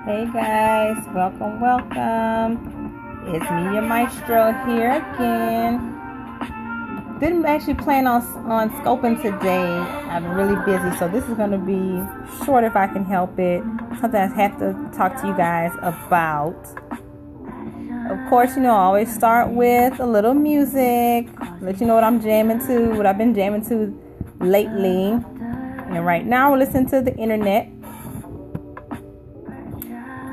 Hey guys, welcome. It's Media Maestro here again. Didn't actually plan on scoping today. I'm really busy, so this is going to be short if I can help it. Something I have to talk to you guys about. Of course, I always start with a little music, let you know what I'm jamming to, what I've been jamming to lately. And right now we're listening to the internet.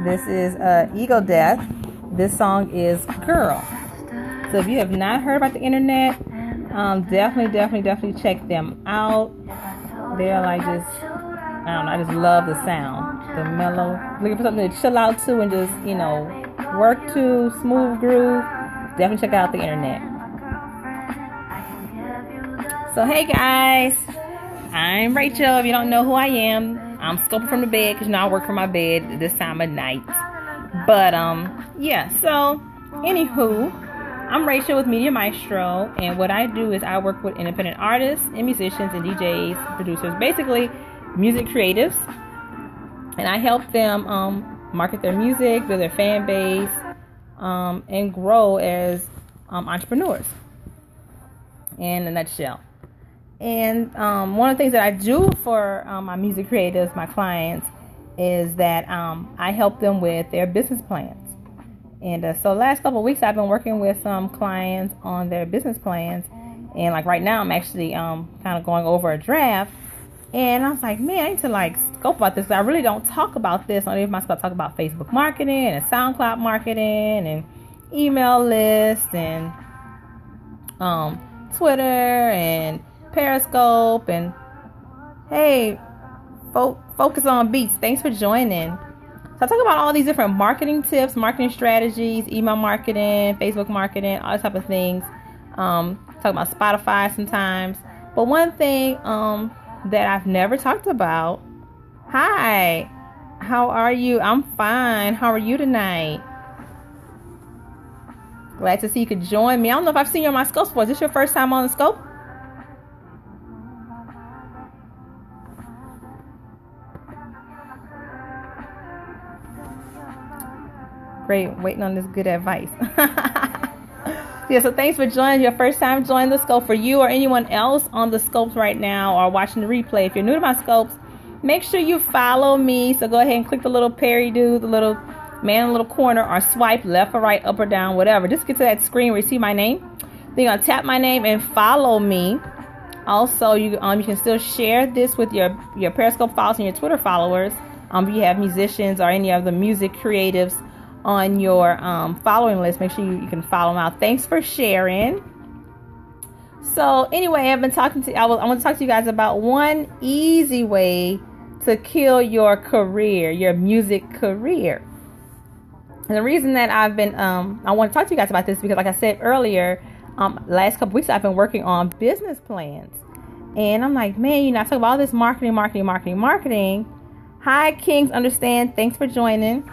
This is Ego Death. This song is Girl. So if you have not heard about the internet, definitely check them out. They're like I just love the sound, the mellow. Looking for something to chill out to and just, work to, smooth groove. Definitely check out the internet. So hey guys, I'm Rachel. If you don't know who I am, I'm scoping from the bed because I work from my bed this time of night. But so anywho, I'm Rachel with Media Maestro, and what I do is I work with independent artists and musicians and DJs, producers, basically music creatives, and I help them market their music, build their fan base, and grow as entrepreneurs in a nutshell. And one of the things that I do for my music creatives, my clients, is that I help them with their business plans. And so the last couple of weeks I've been working with some clients on their business plans. And like right now I'm actually kind of going over a draft. And I was like, man, I need to scope about this. I really don't talk about this. I don't even talk about Facebook marketing and SoundCloud marketing and email lists and Twitter and Periscope. And hey, focus on beats. Thanks for joining. So I talk about all these different marketing tips, marketing strategies, email marketing, Facebook marketing, all this type of things. Talk about Spotify sometimes. But one thing that I've never talked about. Hi, how are you? I'm fine. How are you tonight? Glad to see you could join me. I don't know if I've seen you on my scope before. Is this your first time on the scope? Great, waiting on this good advice. So thanks for joining. Your first time joining the scope. For you or anyone else on the scopes right now or watching the replay, if you're new to my scopes, make sure you follow me. So go ahead and click the little Perry dude, the little man in the little corner, or swipe left or right, up or down, whatever. Just get to that screen where you see my name. Then you're gonna tap my name and follow me. Also, you can still share this with your Periscope followers and your Twitter followers. If you have musicians or any of the music creatives on your following list, make sure you can follow them out. Thanks for sharing. So anyway, I want to talk to you guys about one easy way to kill your career, your music career. And the reason that I want to talk to you guys about this because, like I said earlier, last couple weeks I've been working on business plans, and I'm like, man, I talk about all this marketing. Hi, Kings, understand? Thanks for joining.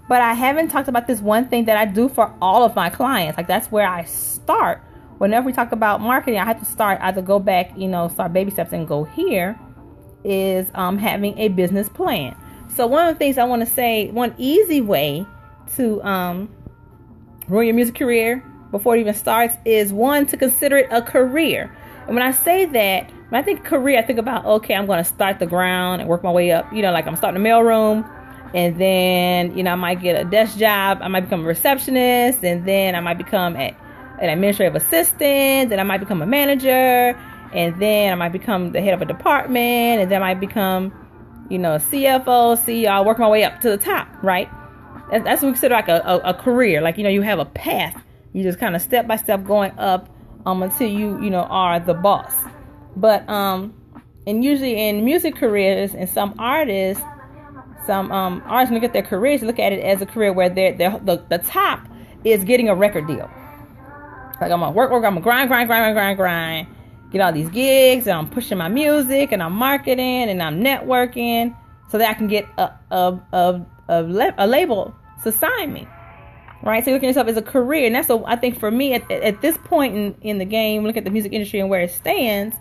But I haven't talked about this one thing that I do for all of my clients. Like that's where I start. Whenever we talk about marketing, I have to either go back, start baby steps and go here is having a business plan. So one of the things I want to say, one easy way to ruin your music career before it even starts is one, to consider it a career. And when I say that, when I think career, I think about, okay, I'm going to start the ground and work my way up. Like I'm starting a mailroom. And then, I might get a desk job. I might become a receptionist. And then I might become an administrative assistant. Then I might become a manager. And then I might become the head of a department. And then I might become, a CFO, CEO. I'll work my way up to the top, right? That's what we consider like a career. Like, you have a path. You just kind of step by step going up until you are the boss. But and usually in music careers and some artists look at their careers, look at it as a career where the top is getting a record deal. Like I'm gonna work, I'm gonna grind, get all these gigs, and I'm pushing my music, and I'm marketing, and I'm networking, so that I can get a label to sign me. Right? So you look at yourself as a career, and that's I think for me at this point in the game, look at the music industry and where it stands.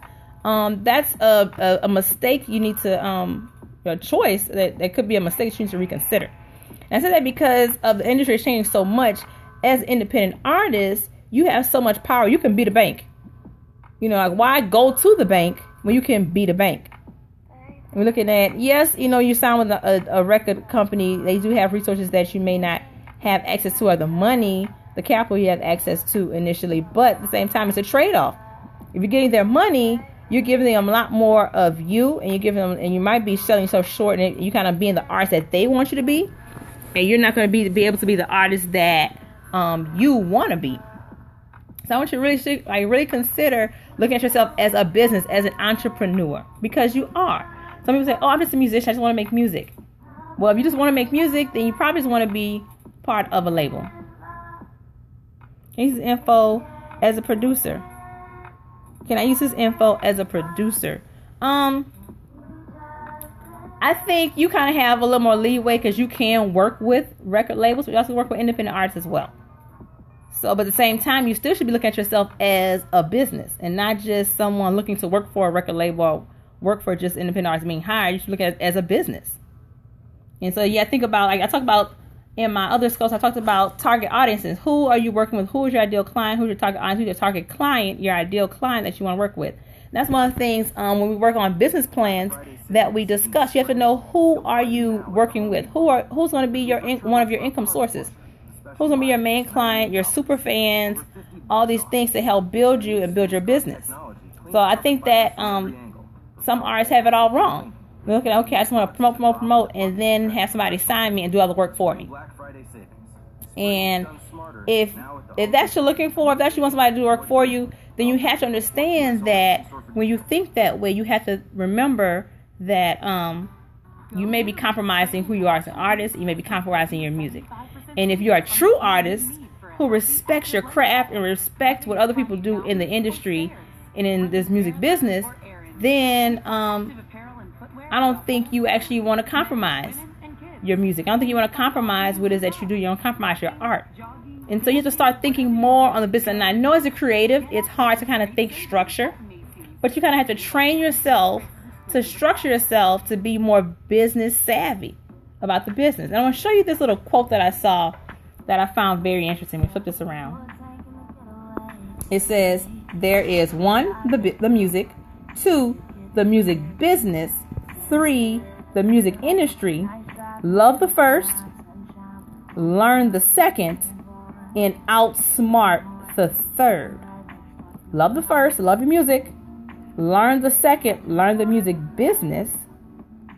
That's a mistake you need to. A choice that could be a mistake you need to reconsider. And I say that because of the industry changing so much. As independent artists, you have so much power. You can be the bank. You know, like, why go to the bank when you can be the bank? We're looking at, yes, you know, you sign with a record company. They do have resources that you may not have access to, or the money, the capital you have access to initially. But at the same time, it's a trade-off. If you're getting their money, you're giving them a lot more of you, and you're giving them, and you might be selling yourself short, and you kind of being the artist that they want you to be, and you're not going to be able to be the artist that you want to be. So I want you to really consider looking at yourself as a business, as an entrepreneur, because you are. Some people say, "Oh, I'm just a musician. I just want to make music." Well, if you just want to make music, then you probably just want to be part of a label. Can I use this info as a producer? Can I use this info as a producer? I think you kind of have a little more leeway because you can work with record labels, but you also work with independent artists as well. So, but at the same time, you still should be looking at yourself as a business and not just someone looking to work for a record label or work for just independent artists being hired. You should look at it as a business. And so, yeah, think about, like I talked about in my other scopes, I talked about target audiences. Who are you working with? Who is your ideal client? Who's your target audience? Who's your target client? Your ideal client that you want to work with. And that's one of the things when we work on business plans that we discuss. You have to know, who are you working with? Who's going to be one of your income sources? Who's going to be your main client, your super fans, all these things to help build you and build your business. So I think that some artists have it all wrong. They're looking at, okay, I just want to promote, and then have somebody sign me and do all the work for me. And if that's what you're looking for, if that's what you want somebody to do work for you, then you have to understand that when you think that way, you have to remember that you may be compromising who you are as an artist. You may be compromising your music. And if you're a true artist who respects your craft and respects what other people do in the industry and in this music business, then I don't think you actually want to compromise your music. I don't think you want to compromise what it is that you do. You don't compromise your art. And so you have to start thinking more on the business. And I know as a creative, it's hard to kind of think structure, but you kind of have to train yourself to structure yourself to be more business savvy about the business. And I want to show you this little quote that I saw that I found very interesting. Let me flip this around. It says, there is 1, the music, 2, the music business, 3, the music industry. Love the first, learn the second, and outsmart the third. Love the first, love your music, learn the second, learn the music business,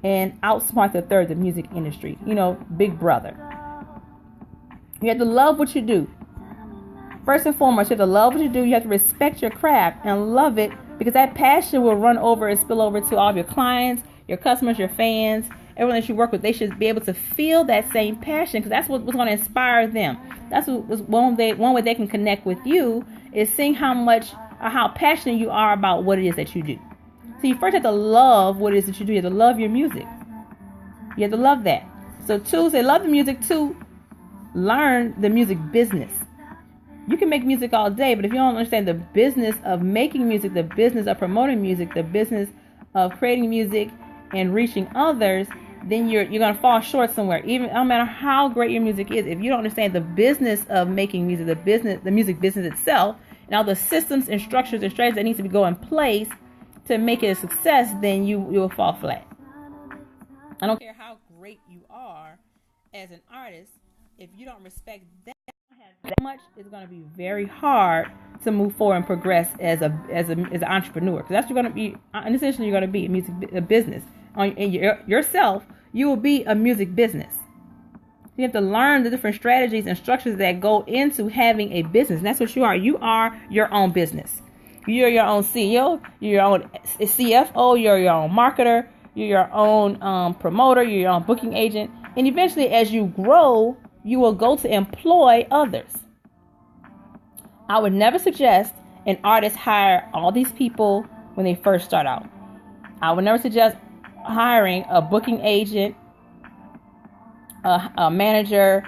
and outsmart the third, the music industry. You know, big brother. You have to love what you do. First and foremost, you have to love what you do. You have to respect your craft and love it, because that passion will run over and spill over to all of your clients, your customers, your fans, everyone that you work with. They should be able to feel that same passion, because that's what's going to inspire them. That's one way they can connect with you, is seeing how much or how passionate you are about what it is that you do. So you first have to love what it is that you do. You have to love your music. You have to love that. So 2, say love the music. 2, learn the music business. You can make music all day, but if you don't understand the business of making music, the business of promoting music, the business of creating music and reaching others, then you're going to fall short somewhere. Even no matter how great your music is, if you don't understand the business of making music, the music business itself, and all the systems and structures and strategies that needs to go in place to make it a success, then you will fall flat. I don't care how great you are as an artist, if you don't respect that much, it's going to be very hard to move forward and progress as an entrepreneur. Because that's what you're going to be, and essentially you're going to be a business. In yourself, you will be a music business. You have to learn the different strategies and structures that go into having a business. And that's what you are. You are your own business. You're your own CEO. You're your own CFO. You're your own marketer. You're your own promoter. You're your own booking agent. And eventually, as you grow, you will go to employ others. I would never suggest an artist hire all these people when they first start out. I would never suggest hiring a booking agent, a manager,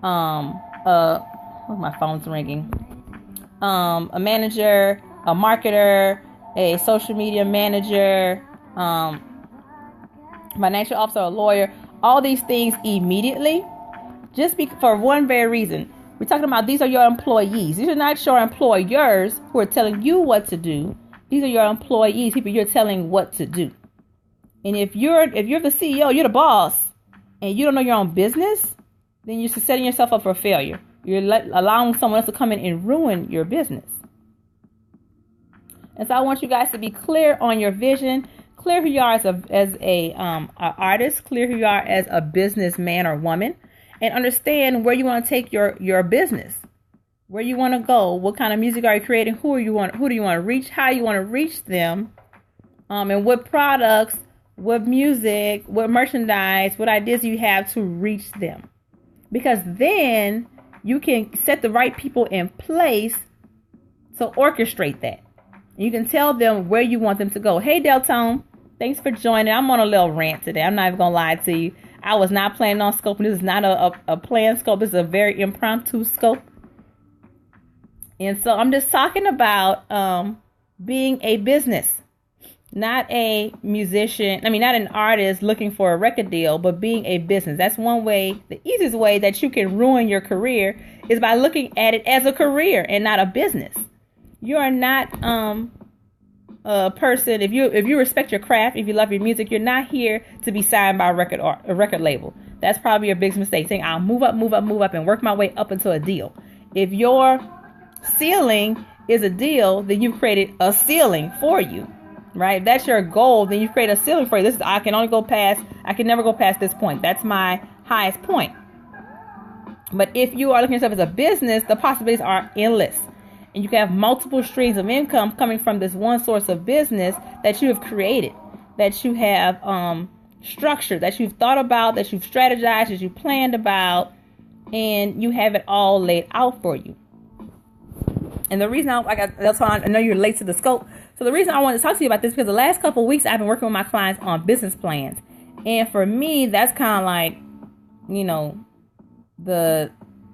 my phone's ringing. A manager, a marketer, a social media manager, financial officer, a lawyer, all these things immediately, For one very reason. We're talking about these are your employees. These are not your employers who are telling you what to do. These are your employees, people you're telling what to do. And if you're the CEO, you're the boss, and you don't know your own business, then you're setting yourself up for failure. You're allowing someone else to come in and ruin your business. And so I want you guys to be clear on your vision, clear who you are as a artist, clear who you are as a businessman or woman, and understand where you want to take your business, where you want to go, what kind of music are you creating, who do you want to reach, how you want to reach them, and what products, what music, what merchandise, what ideas you have to reach them. Because then you can set the right people in place to orchestrate that. You can tell them where you want them to go. Hey, Deltone, thanks for joining. I'm on a little rant today. I'm not even going to lie to you. I was not planning on scoping. This is not a planned scope. This is a very impromptu scope. And so I'm just talking about being a business, not a musician. I mean, not an artist looking for a record deal, but being a business. That's one way, the easiest way that you can ruin your career is by looking at it as a career and not a business. You are not a person, if you respect your craft, if you love your music, you're not here to be signed by a record label. That's probably your biggest mistake, saying I'll move up, and work my way up into a deal. If your ceiling is a deal, then you've created a ceiling for you, right? If that's your goal, then you create a ceiling for you. I can never go past this point. That's my highest point. But if you are looking at yourself as a business, the possibilities are endless. And you can have multiple streams of income coming from this one source of business that you have created, that you have structured, that you've thought about, that you've strategized, that you planned about, and you have it all laid out for you. And the reason that's why I know you're late to the scope. So the reason I wanted to talk to you about this, because the last couple of weeks I've been working with my clients on business plans. And for me, that's kind of like,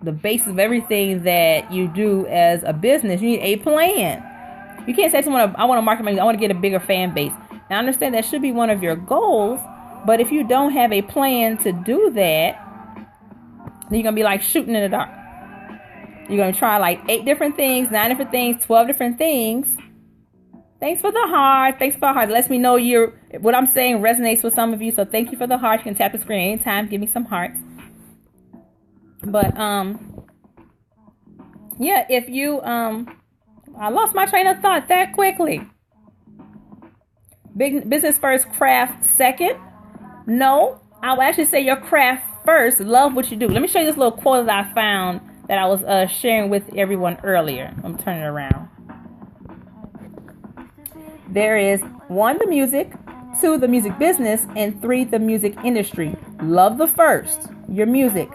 the basis of everything that you do as a business. You need a plan. You can't say to someone, I want to market my music, I want to get a bigger fan base. Now, I understand that should be one of your goals, but if you don't have a plan to do that, then you're going to be like shooting in the dark. You're going to try like 8 different things, 9 different things, 12 different things. Thanks for the heart. Thanks for the heart. It lets me know what I'm saying resonates with some of you. So thank you for the heart. You can tap the screen anytime. Give me some hearts. But, yeah, if you, I lost my train of thought that quickly. Business first, craft second. No, I would actually say your craft first. Love what you do. Let me show you this little quote that I found that I was sharing with everyone earlier. I'm turning it around. There is 1, the music, 2, the music business, and 3, the music industry. Love the first, your music.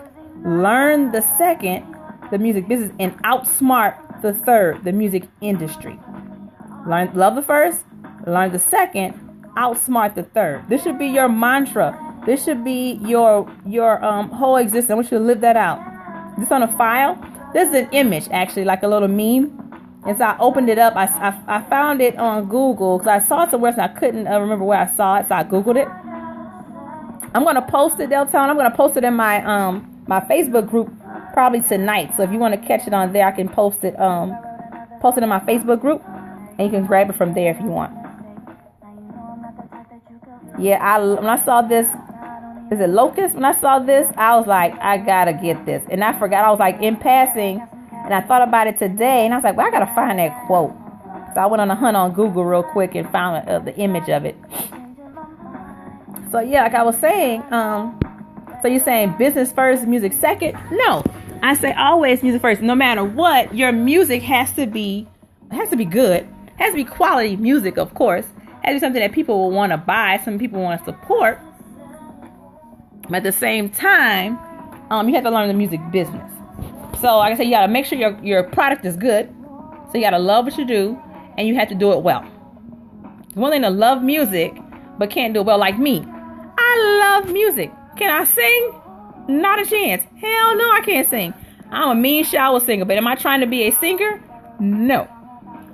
Learn the second, the music business, and outsmart the third, the music industry. Love the first, learn the second, outsmart the third. This should be your mantra. This should be your whole existence. I want you to live that out. This on a file. This is an image, actually, like a little meme. And so I opened it up. I found it on Google because I saw it somewhere, so I couldn't remember where I saw it. So I Googled it. I'm going to post it, Deltone. I'm going to post it in my my Facebook group probably tonight. So if you want to catch it on there, I can post it in my Facebook group, and you can grab it from there if you want. Yeah, when I saw this, is it Locust? When I saw this, I was like, I gotta get this, and I forgot. I was like in passing, and I thought about it today, and I was like, well, I gotta find that quote. So I went on a hunt on Google real quick and found the image of it. So yeah, like I was saying, so you're saying business first, music second? No, I say always music first. No matter what, your music has to be good. It has to be quality music, of course. It has to be something that people will want to buy, some people want to support. But at the same time, you have to learn the music business. So like I said, you got to make sure your product is good. So you got to love what you do, and you have to do it well. It's one thing to love music, but can't do it well, like me. I love music. Can I sing? Not a chance. Hell no, I can't sing. I'm a mean shower singer, but am I trying to be a singer? No.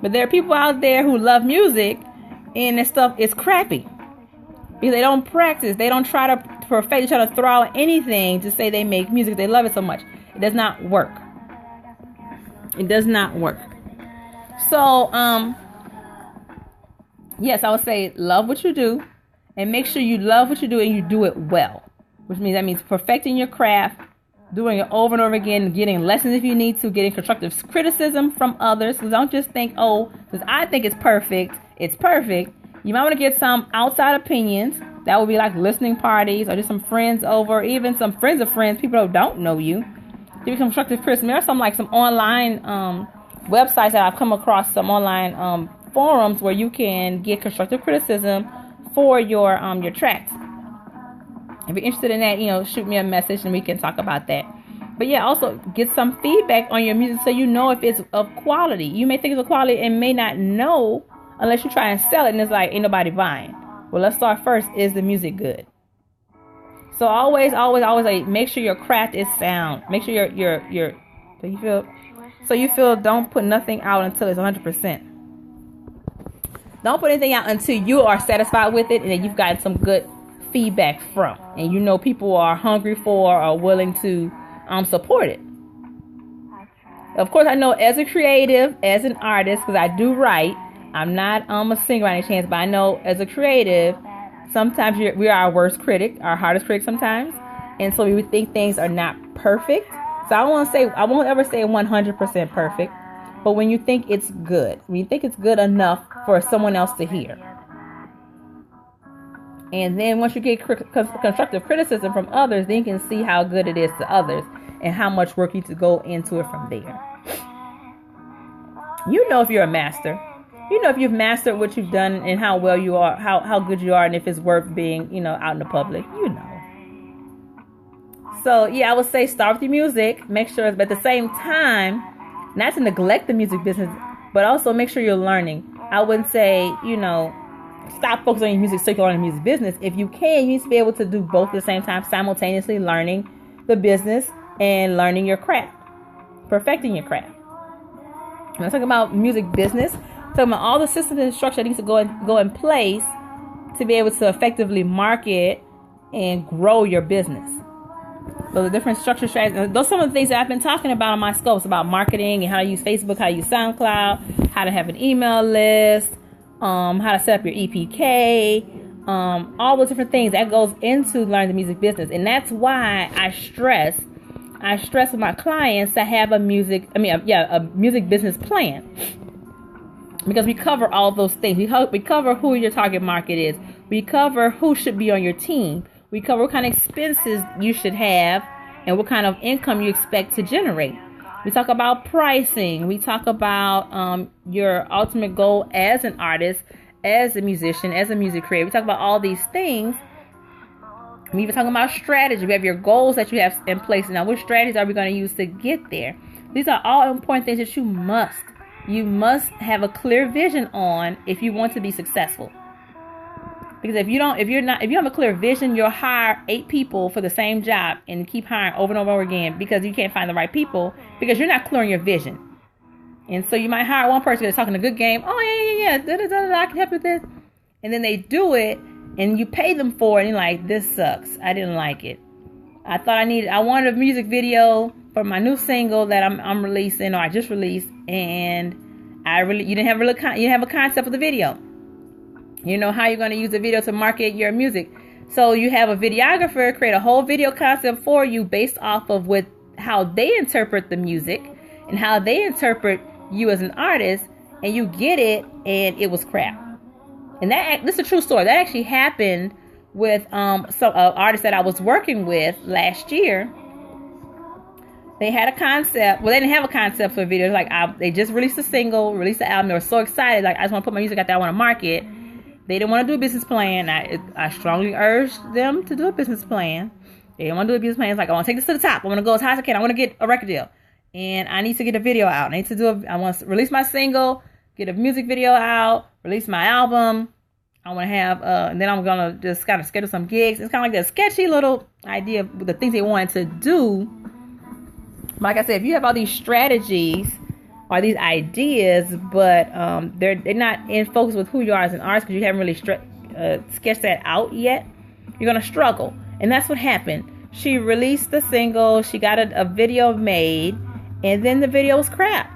But there are people out there who love music, and this stuff is crappy. Because they don't practice. They don't try to perfect, they're trying to throw out anything to say they make music, they love it so much. It does not work. It does not work. So, yes, I would say love what you do, and make sure you love what you do and you do it well, which means perfecting your craft, doing it over and over again, getting lessons if you need to, getting constructive criticism from others. So don't just think, oh, because I think it's perfect, it's perfect. You might want to get some outside opinions. That would be like listening parties or just some friends over, even some friends of friends, people who don't know you. Give you constructive criticism. There are some online websites that I've come across, some online forums where you can get constructive criticism for your tracks. If you're interested in that, shoot me a message and we can talk about that. But yeah, also get some feedback on your music so you know if it's of quality. You may think it's of quality and may not know unless you try and sell it and it's like, ain't nobody buying. Well, let's start first. Is the music good? So always make sure your craft is sound. Make sure you feel don't put nothing out until it's 100%. Don't put anything out until you are satisfied with it and that you've gotten some good feedback from, and people are hungry for or willing to support it. Of course, I know as a creative, as an artist, because I do write, I'm not a singer by any chance, but I know as a creative, sometimes we are our worst critic, our hardest critic sometimes, and so we think things are not perfect. So I won't ever say 100% perfect, but when you think it's good, when you think it's good enough for someone else to hear. And then once you get constructive criticism from others, then you can see how good it is to others and how much work you need to go into it from there. You know if you're a master. You know if you've mastered what you've done and how well you are, how good you are, and if it's worth being, out in the public. So, yeah, I would say start with your music. Make sure, but at the same time, not to neglect the music business, but also make sure you're learning. I wouldn't say, stop focusing on your music so you can learn the music business. If you can, you need to be able to do both at the same time, simultaneously learning the business and learning your craft, perfecting your craft. When I'm talking about music business, I'm talking about all the systems and structure that needs to go in place to be able to effectively market and grow your business. So the different structure strategies, those are some of the things that I've been talking about on my scopes about marketing and how to use Facebook, how to use SoundCloud, how to have an email list, how to set up your EPK, all those different things that goes into learning the music business. And that's why I stress with my clients to have a music business plan, because we cover all those things. We cover who your target market is. We cover who should be on your team. We cover what kind of expenses you should have and what kind of income you expect to generate. We talk about pricing. We talk about your ultimate goal as an artist, as a musician, as a music creator. We talk about all these things. We even talk about strategy. We have your goals that you have in place. Now, what strategies are we going to use to get there? These are all important things that you must have a clear vision on if you want to be successful. Because if you have a clear vision, you'll hire 8 people for the same job and keep hiring over and over again because you can't find the right people because you're not clear on your vision. And so you might hire one person that's talking a good game. Oh, yeah, I can help you with this. And then they do it and you pay them for it and you're like, this sucks. I didn't like it. I wanted a music video for my new single that I'm releasing, or I just released, and you didn't have a concept of the video. You know how you're going to use a video to market your music. So you have a videographer create a whole video concept for you based off of how they interpret the music and how they interpret you as an artist, and you get it and it was crap. And this is a true story. That actually happened with some artists that I was working with last year. They had a concept. Well, they didn't have a concept for a video. They just released a single, released the album. They were so excited. Like, I just want to put my music out there. I want to market. They didn't want to do a business plan. I strongly urged them to do a business plan. They didn't want to do a business plan. It's like, I want to take this to the top. I want to go as high as I can. I want to get a record deal. And I need to get a video out. I want to release my single, get a music video out, release my album. I want to have, and then I'm going to just kind of schedule some gigs. It's kind of like that sketchy little idea of the things they wanted to do. Like I said, if you have all these strategies or these ideas, but they're not in focus with who you are as an artist because you haven't really sketched that out yet, you're going to struggle. And that's what happened. She released the single, she got a video made, and then the video was crap.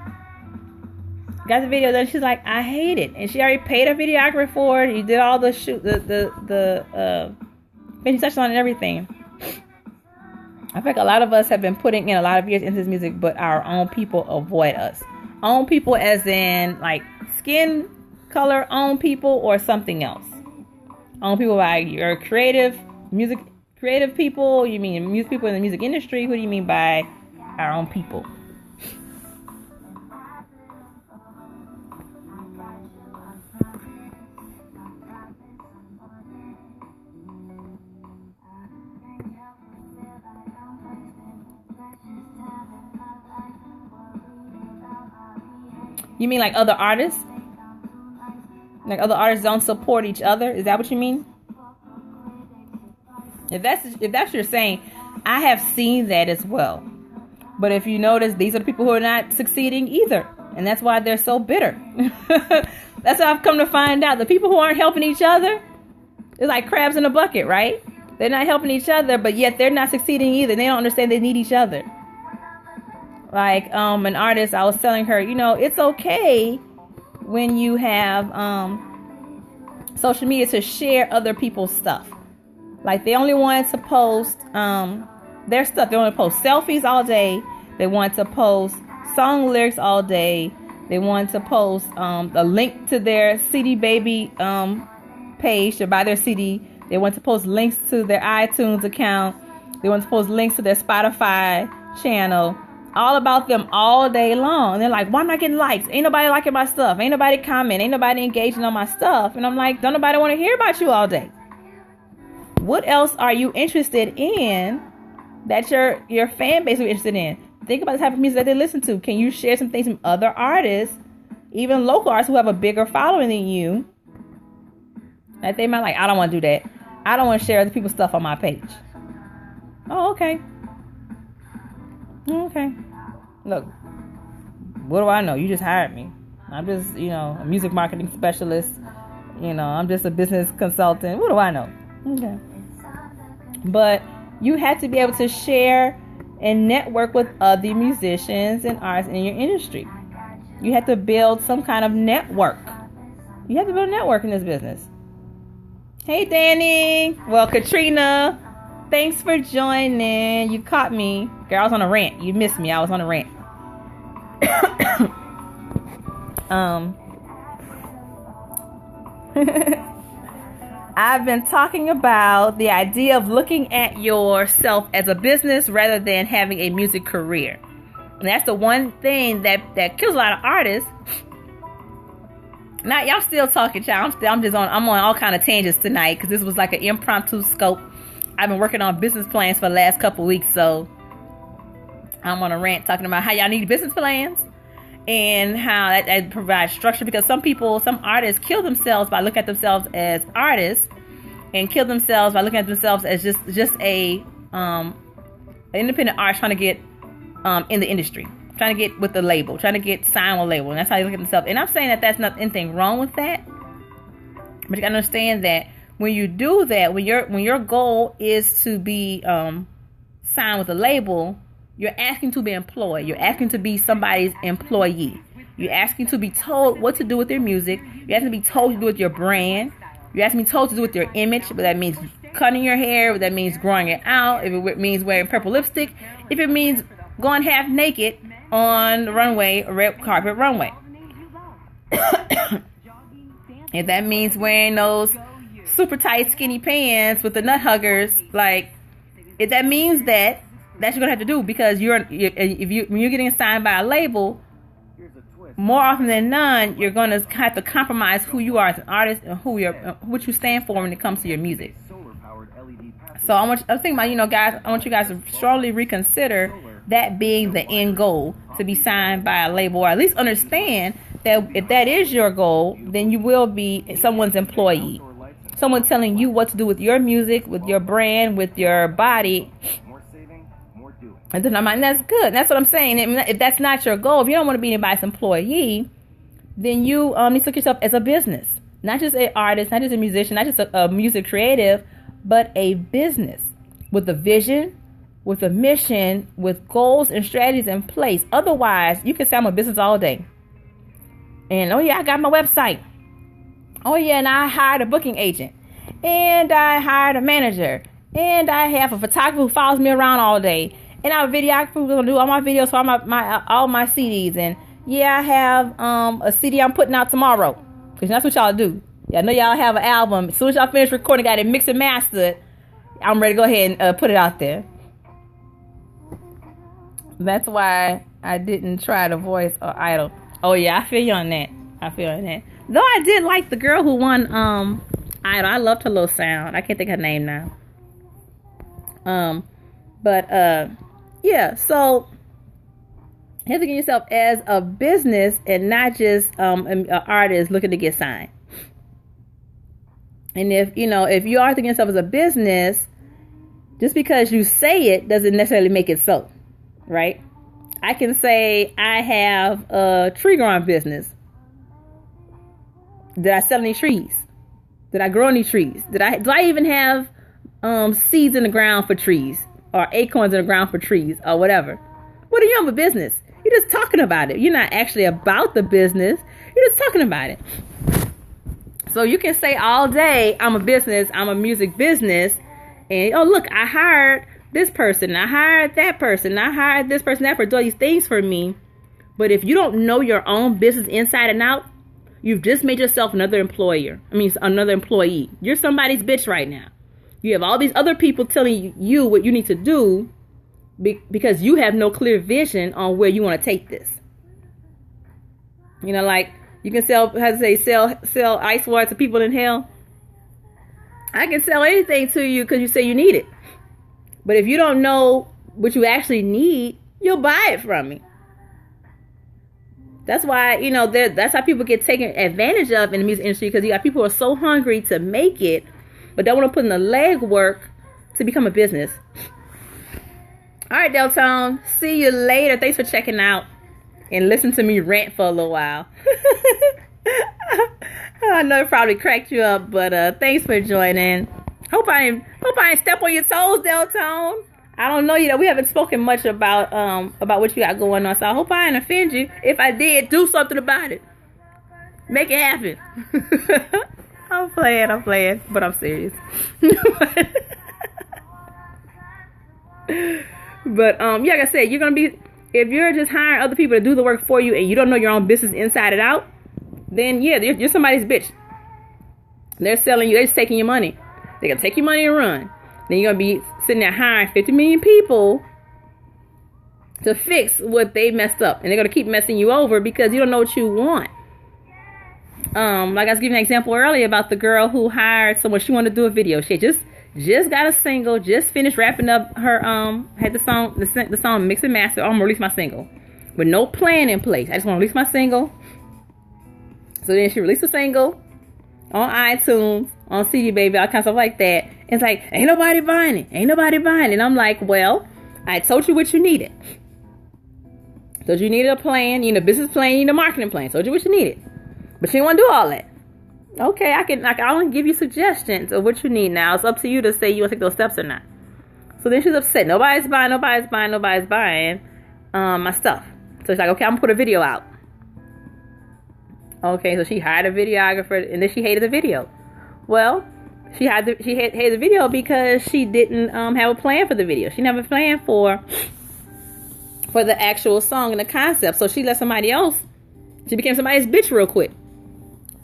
Got the video done, she's like, I hate it. And she already paid a videographer for it. He did all the shoot, finishing touches on and everything. I think a lot of us have been putting in a lot of years into this music, but our own people avoid us. Own people as in like skin color own people or something else. Own people by your creative people. You mean music people in the music industry? Who do you mean by our own people? You mean like other artists? Like other artists don't support each other? Is that what you mean? If that's what you're saying, I have seen that as well. But if you notice, these are the people who are not succeeding either. And that's why they're so bitter. That's what I've come to find out. The people who aren't helping each other, it's like crabs in a bucket, right? They're not helping each other, but yet they're not succeeding either. They don't understand they need each other. Like an artist, I was telling her, it's okay when you have social media to share other people's stuff. Like they only want to post their stuff. They want to post selfies all day. They want to post song lyrics all day. They want to post a link to their CD Baby page to buy their CD. They want to post links to their iTunes account. They want to post links to their Spotify channel. All about them all day long. And they're like, why am I getting likes? Ain't nobody liking my stuff. Ain't nobody commenting. Ain't nobody engaging on my stuff. And I'm like, don't nobody want to hear about you all day. What else are you interested in that your fan base will be interested in? Think about the type of music that they listen to. Can you share some things from other artists, even local artists who have a bigger following than you, that they might like? I don't want to do that. I don't want to share other people's stuff on my page. Oh, okay. Okay. Look, what do I know? You just hired me. I'm just, a music marketing specialist. I'm just a business consultant. What do I know? Okay. But you have to be able to share and network with other musicians and artists in your industry. You have to build some kind of network. You have to build a network in this business. Hey, Danny. Well, Katrina, thanks for joining. You caught me. Girl, I was on a rant. You missed me. I was on a rant. I've been talking about the idea of looking at yourself as a business rather than having a music career. And that's the one thing that kills a lot of artists. Now, y'all still talking, child. I'm on all kind of tangents tonight because this was like an impromptu scope. I've been working on business plans for the last couple of weeks, so I'm on a rant talking about how y'all need business plans and how that provides structure, because some artists kill themselves by looking at themselves as artists and kill themselves by looking at themselves as just a independent artist trying to get in the industry, trying to get with the label, trying to get signed with a label, and that's how they look at themselves. And I'm saying that that's not anything wrong with that, but you gotta understand that when you do that, when your goal is to be signed with a label, you're asking to be employed. You're asking to be somebody's employee. You're asking to be told what to do with your music. You're asking to be told what to do with your brand. You're asking to be told to do with your image. But that means cutting your hair. But that means growing it out. If it means wearing purple lipstick. If it means going half naked on the runway, a red carpet runway. If that means wearing those super tight skinny pants with the nut huggers, like, if that means that, that's what you're gonna have to do, because when you're getting signed by a label, more often than none, you're gonna have to compromise who you are as an artist and what you stand for when it comes to your music. So I was thinking about, guys, I want you guys to strongly reconsider that being the end goal, to be signed by a label, or at least understand that if that is your goal, then you will be someone's employee. Someone telling you what to do with your music, with your brand, with your body. And then that's good. That's what I'm saying. If that's not your goal, if you don't want to be anybody's employee, then you need to look at yourself as a business. Not just an artist, not just a musician, not just a music creative, but a business. with a vision, with a mission, with goals and strategies in place. Otherwise, you can say I'm a business all day. And, oh, yeah, I got my website. Oh, yeah, and I hired a booking agent. And I hired a manager. And I have a photographer who follows me around all day. And I'm a videographer who's going to do all my videos for all my CDs. And, yeah, I have a CD I'm putting out tomorrow. Because that's what y'all do. I know y'all have an album. As soon as y'all finish recording, got it mixed and mastered, I'm ready to go ahead and put it out there. That's why I didn't try to voice or idol. Oh, yeah, I feel you on that. Though I did like the girl who won Idol. I loved her little sound. I can't think of her name now. Yeah, so you have to get yourself as a business and not just an artist looking to get signed. And if you are thinking of yourself as a business, just because you say it doesn't necessarily make it so, right? I can say I have a tree growing business. Did I sell any trees? Did I grow any trees? Do I even have seeds in the ground for trees, or acorns in the ground for trees, or whatever? What are you on a business? You're just talking about it. You're not actually about the business. You're just talking about it. So you can say all day, I'm a business, I'm a music business, and oh look, I hired this person, I hired that person, I hired this person, that person, do all these things for me. But if you don't know your own business inside and out, you've just made yourself another employee. You're somebody's bitch right now. You have all these other people telling you what you need to do because you have no clear vision on where you want to take this. Like you can sell ice water to people in hell. I can sell anything to you because you say you need it. But if you don't know what you actually need, you'll buy it from me. That's why, that's how people get taken advantage of in the music industry, because you got people who are so hungry to make it, but don't want to put in the legwork to become a business. All right, Deltone. See you later. Thanks for checking out and listen to me rant for a little while. I know it probably cracked you up, but thanks for joining. Hope I ain't step on your toes, Deltone. I don't know, we haven't spoken much about what you got going on, so I hope I didn't offend you. If I did, do something about it. Make it happen. I'm playing, but I'm serious. But yeah, like I said, if you're just hiring other people to do the work for you and you don't know your own business inside and out, then yeah, you're somebody's bitch. They're selling you, they're just taking your money. They're gonna take your money and run. Then you're going to be sitting there hiring 50 million people to fix what they messed up. And they're going to keep messing you over because you don't know what you want. Like I was giving an example earlier about the girl who hired someone. She wanted to do a video. She just got a single, just finished wrapping up her, had the song mix and master. I'm going to release my single. With no plan in place. I just want to release my single. So then she released a single on iTunes, on CD Baby, all kinds of stuff like that. It's like, ain't nobody buying it. And I'm like, well, I told you what you needed. So you needed a plan, you need a business plan, you need a marketing plan. Told you what you needed. But you didn't want to do all that. Okay, I can only give you suggestions of what you need now. It's up to you to say you want to take those steps or not. So then she's upset. Nobody's buying my stuff. So she's like, okay, I'm going to put a video out. Okay, so she hired a videographer, and then she hated the video. Well, she hated the video because she didn't have a plan for the video. She never planned for the actual song and the concept. So she let somebody else. She became somebody's bitch real quick,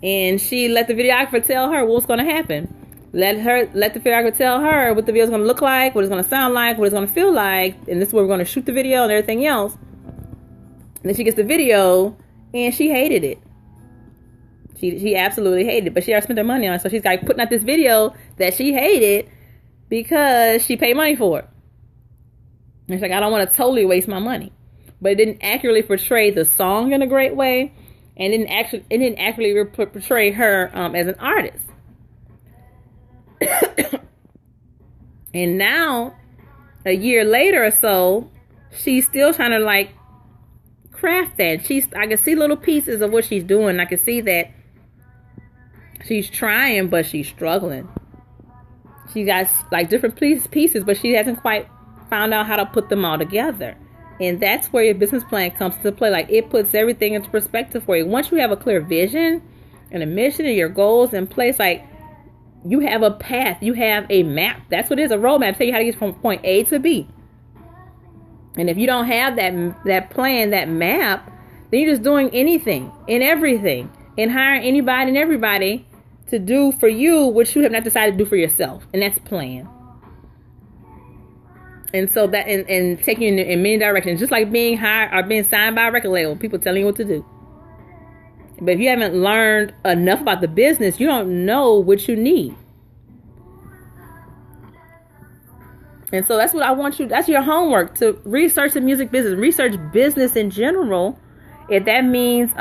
and she let the videographer tell her what was going to happen. Let the videographer tell her what the video is going to look like, what it's going to sound like, what it's going to feel like, and this is where we're going to shoot the video and everything else. And then she gets the video, and she hated it. She absolutely hated it, but she already spent her money on it, so she's like putting out this video that she hated because she paid money for it. And she's like, I don't want to totally waste my money, but it didn't accurately portray the song in a great way, and it didn't accurately portray her as an artist. And now, a year later or so, she's still trying to like craft that. I can see little pieces of what she's doing. I can see that she's trying, but she's struggling. She got like different pieces, but she hasn't quite found out how to put them all together. And that's where your business plan comes to play. Like, it puts everything into perspective for you. Once you have a clear vision and a mission and your goals in place, like, you have a path, you have a map. That's what it is, a roadmap. Tell you how to get from point A to B. And if you don't have that plan, that map, then you're just doing anything and everything and hiring anybody and everybody to do for you what you have not decided to do for yourself. And that's plan. And so that, and taking you in many directions, just like being hired or being signed by a record label, people telling you what to do. But if you haven't learned enough about the business, you don't know what you need. And so that's what I want you, that's your homework, to research the music business, research business in general. If that means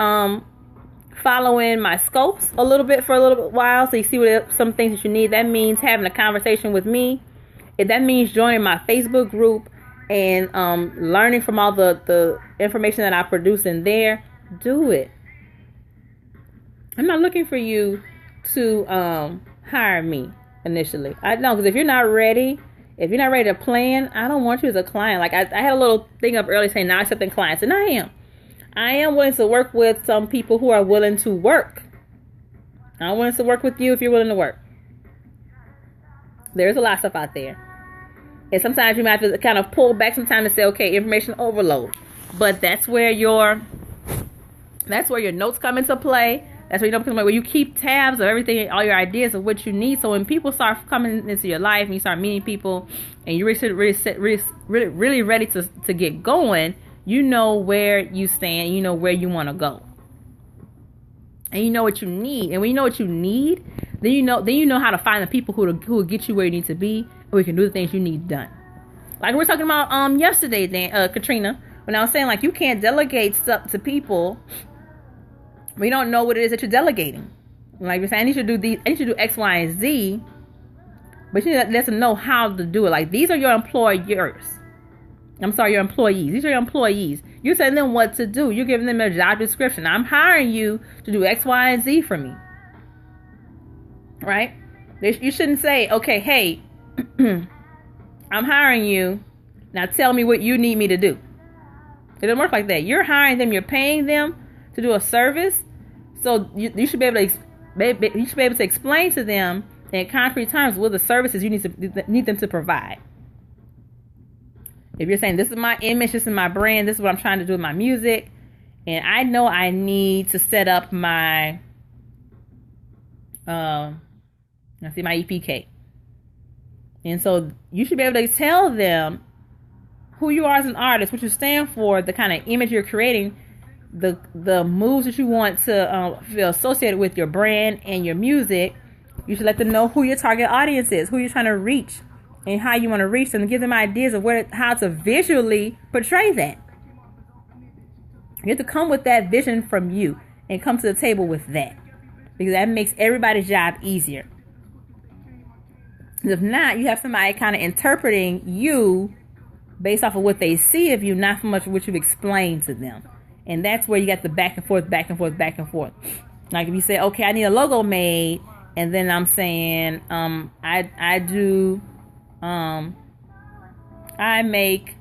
following my scopes a little bit for a little while, so you see what some things that you need. That means having a conversation with me. If that means joining my Facebook group and learning from all the information that I produce in there, do it. I'm not looking for you to hire me initially. I know, because if you're not ready to plan, I don't want you as a client. Like, I had a little thing up earlier saying not accepting clients, and I am willing to work with some people who are willing to work. I'm willing to work with you if you're willing to work. There's a lot of stuff out there. And sometimes you might have to kind of pull back sometimes to say, okay, information overload. But that's where your notes come into play. That's where where you keep tabs of everything, all your ideas of what you need. So when people start coming into your life and you start meeting people and you're really ready to get going, you know where you stand, you know where you want to go. And you know what you need. And when you know what you need, then you know how to find the people who will get you where you need to be, and we can do the things you need done. Like we were talking about yesterday, Katrina, when I was saying, like, you can't delegate stuff to people when you don't know what it is that you're delegating. Like you're saying, I need you to do X, Y, and Z, but you need to let them know how to do it. Like, these are your employers. I'm sorry, your employees. These are your employees. You're telling them what to do. You're giving them a job description. I'm hiring you to do X, Y, and Z for me. Right? You shouldn't say, okay, hey, I'm hiring you. Now tell me what you need me to do. It doesn't work like that. You're hiring them. You're paying them to do a service. So you should be able to explain to them in concrete terms what the services you need them to provide. If you're saying, this is my image, this is my brand, this is what I'm trying to do with my music, and I know I need to set up my my EPK. And so you should be able to tell them who you are as an artist, what you stand for, the kind of image you're creating, the moves that you want to feel associated with your brand and your music. You should let them know who your target audience is, who you're trying to reach, and how you want to reach them, and give them ideas of how to visually portray that. You have to come with that vision from you and come to the table with that, because that makes everybody's job easier. If not, you have somebody kind of interpreting you based off of what they see of you, not so much what you've explained to them. And that's where you got the back and forth. Like if you say, okay, I need a logo made, and then I'm saying, I make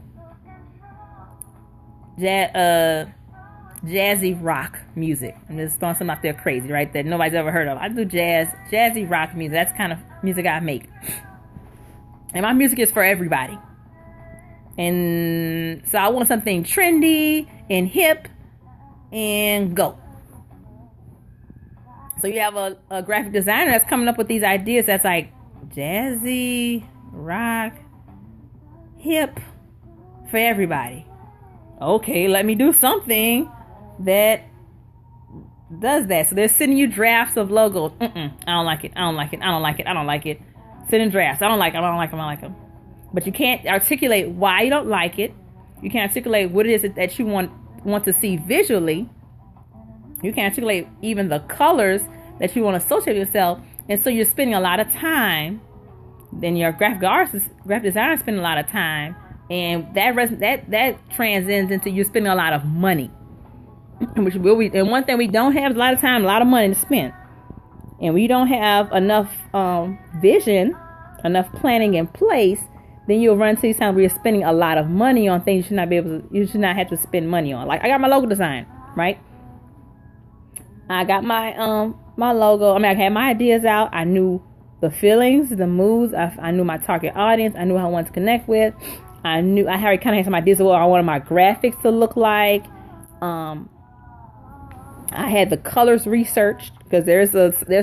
jazzy rock music. I'm just throwing something out there crazy, right? That nobody's ever heard of. I do jazzy rock music. That's the kind of music I make. And my music is for everybody. And so I want something trendy and hip and go. So you have a graphic designer that's coming up with these ideas that's like jazzy, rock, hip, for everybody. Okay, let me do something that does that. So they're sending you drafts of logos. I don't like it. Sending drafts. I don't like them. But you can't articulate why you don't like it. You can't articulate what it is that you want to see visually. You can't articulate even the colors that you want to associate with yourself. And so you're spending a lot of time. Then your graphic designer spending a lot of time. And that transcends into you spending a lot of money. And one thing we don't have is a lot of time, a lot of money to spend. And we don't have enough vision enough planning in place, then you'll run to these times where you're spending a lot of money on things you should not have to spend money on. Like I got my logo design, right? I got my my logo. I mean, I had my ideas out. I knew the feelings, the moods. I knew my target audience. I knew who I wanted to connect with. I already kind of had some ideas of what I wanted my graphics to look like. I had the colors researched because there's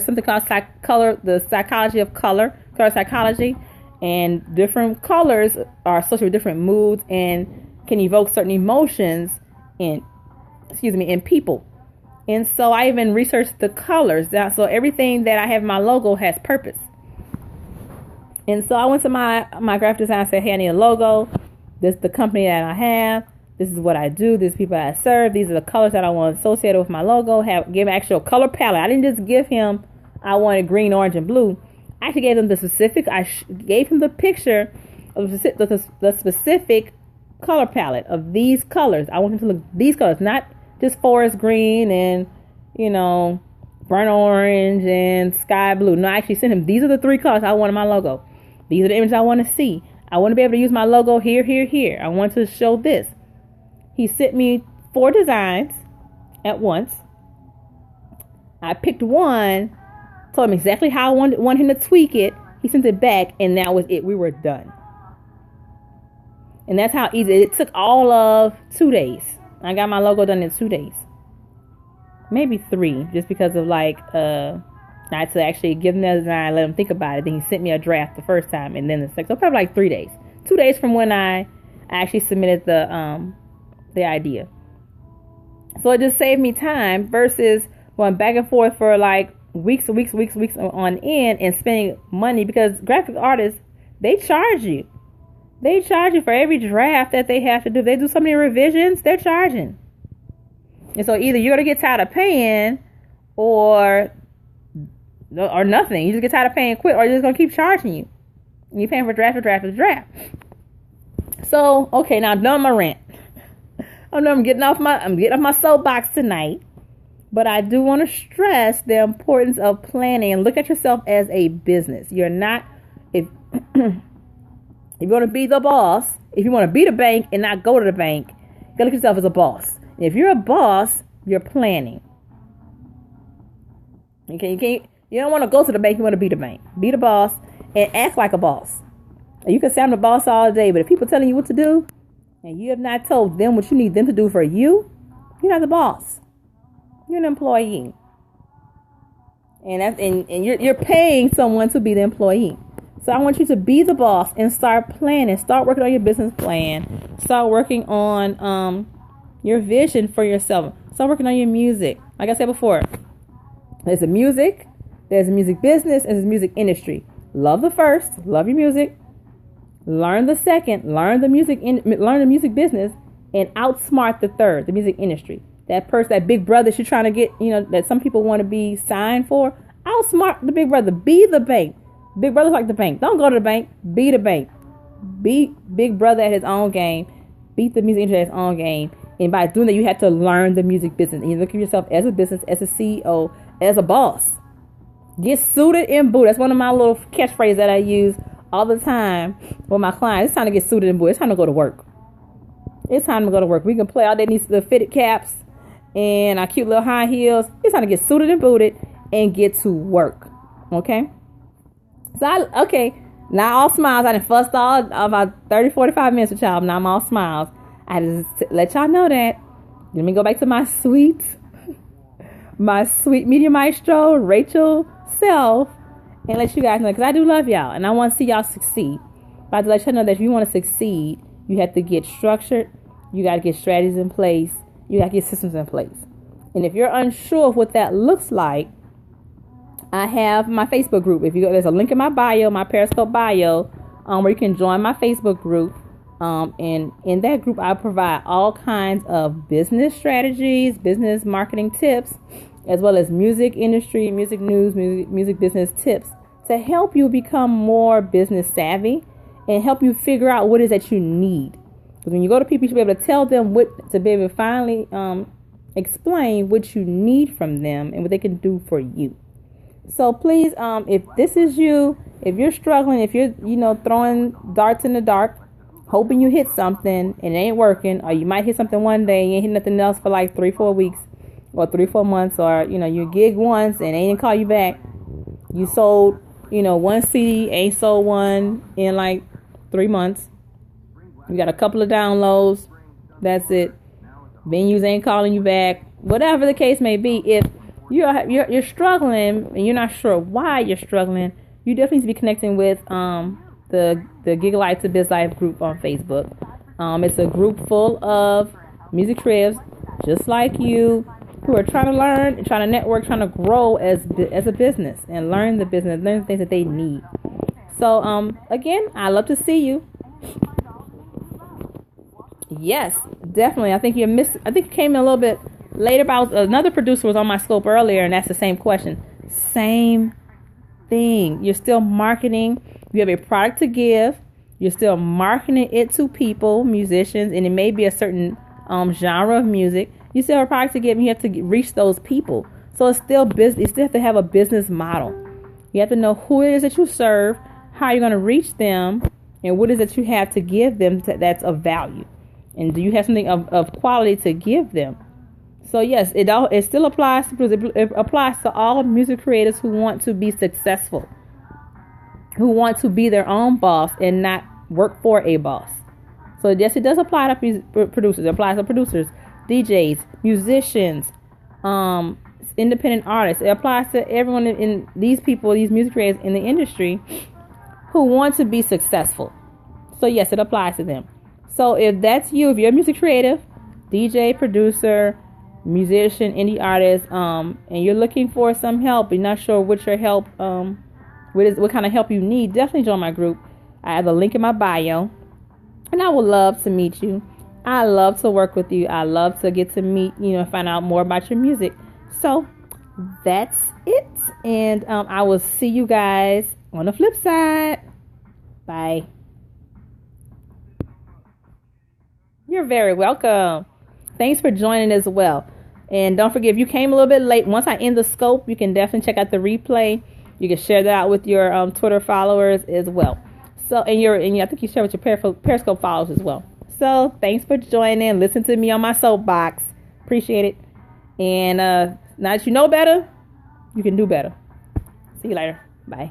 something called the psychology of color psychology, and different colors are associated with different moods and can evoke certain emotions in people. And so I even researched the colors. So everything that I have in my logo has purpose. And so I went to my graphic designer and said, hey, I need a logo. This is the company that I have. This is what I do. These people I serve. These are the colors that I want associated with my logo. Give him actual color palette. I didn't just give him, I wanted green, orange, and blue. I actually gave him the specific, gave him the picture of the specific color palette of these colors. I want him to look these colors, not just forest green and, burnt orange and sky blue. No, I actually sent him, these are the 3 colors I want in my logo. These are the images I want to see. I want to be able to use my logo here, here, here. I want to show this. He sent me 4 designs at once. I picked one, told him exactly how I want him to tweak it. He sent it back, and that was it. We were done. And that's how easy. It took all of 2 days. I got my logo done in 2 days. Maybe 3, just because of I had to actually give him the design, let him think about it. Then he sent me a draft the first time, and then the second. So probably 3 days. 2 days from when I actually submitted the idea. So it just saved me time versus going back and forth for weeks on end and spending money, because graphic artists, they charge you. They charge you for every draft that they have to do. If they do so many revisions, they're charging. And so either you're going to get tired of paying or nothing. You just get tired of paying quick, or you're just going to keep charging you. And you're paying for draft. So, okay, now I'm done my rant. I'm getting off my soapbox tonight. But I do want to stress the importance of planning and look at yourself as a business. You're not, if you want to be the boss, if you want to be the bank and not go to the bank, you gotta look at yourself as a boss. And if you're a boss, you're planning. Okay, you don't want to go to the bank, you want to be the bank. Be the boss and act like a boss. And you can say I'm the boss all day, but if people telling you what to do and you have not told them what you need them to do for you, you're not the boss. You're an employee, and you're paying someone to be the employee. So I want you to be the boss and start planning. Start working on your business plan. Start working on your vision for yourself. Start working on your music. Like I said before, there's a music business, and there's a music industry. Love the first, love your music. Learn the second, learn the music business, and outsmart the third, the music industry. That person, that big brother you're trying to get, that some people want to be signed for, outsmart the big brother. Be the bank. Big brother's like the bank. Don't go to the bank. Be the bank. Beat big brother at his own game. Beat the music industry at his own game. And by doing that, you have to learn the music business. And you look at yourself as a business, as a CEO, as a boss. Get suited and booted. That's one of my little catchphrases that I use all the time with my clients. It's time to get suited and booted. It's time to go to work. It's time to go to work. We can play all that needs the fitted caps and our cute little high heels. It's time to get suited and booted and get to work. Okay? Now all smiles. I done fussed all about 30, 45 minutes with y'all. Now I'm all smiles. I just let y'all know that. Let me go back to my sweet media maestro, Rachel self, and let you guys know, because I do love y'all and I want to see y'all succeed. But I have to let y'all know that if you want to succeed, you have to get structured. You got to get strategies in place. You got to get systems in place. And if you're unsure of what that looks like, I have my Facebook group. If you go, there's a link in my bio, my Periscope bio, where you can join my Facebook group. And in that group, I provide all kinds of business strategies, business marketing tips, as well as music industry, music news, music business tips to help you become more business savvy and help you figure out what it is that you need. Because when you go to people, you should be able to tell them to be able to finally explain what you need from them and what they can do for you. So please, if this is you, if you're struggling, if you're, throwing darts in the dark, hoping you hit something and it ain't working, or you might hit something one day, you ain't hit nothing else for like 3-4 weeks or 3-4 months, or, you gig once and they didn't call you back. You sold, one CD, ain't sold one in like 3 months. You got a couple of downloads. That's it. Venues ain't calling you back. Whatever the case may be, if you're struggling and you're not sure why you're struggling, you definitely need to be connecting with the Gig Life to Biz Life group on Facebook. It's a group full of music creatives just like you who are trying to learn, trying to network, trying to grow as a business and learn the business, learn the things that they need. So again, I love to see you. Yes, definitely. I think you came in a little bit later, but another producer was on my scope earlier, and that's the same question. Same thing. You're still marketing. You have a product to give. You're still marketing it to people, musicians, and it may be a certain genre of music. You still have a product to give, and you have to reach those people. So it's still business. You still have to have a business model. You have to know who it is that you serve, how you're going to reach them, and what it is that you have to give them that's of value. And do you have something of quality to give them? So yes, it still applies it applies to all music creators who want to be successful, who want to be their own boss and not work for a boss. So yes, it does apply to producers. It applies to producers, DJs, musicians, independent artists. It applies to everyone in these music creators in the industry who want to be successful. So yes, it applies to them. So if that's you, if you're a music creative, DJ, producer, musician, indie artist, and you're looking for some help, you're not sure what your help, what kind of help you need, definitely join my group. I have a link in my bio, and I would love to meet you. I love to work with you. I love to get to meet, find out more about your music. So that's it, and I will see you guys on the flip side. Bye. You're very welcome. Thanks for joining as well. And don't forget, if you came a little bit late, once I end the scope, you can definitely check out the replay. You can share that out with your Twitter followers as well. So, and I think you share with your Periscope followers as well. So, thanks for joining. Listen to me on my soapbox. Appreciate it. And now that you know better, you can do better. See you later. Bye.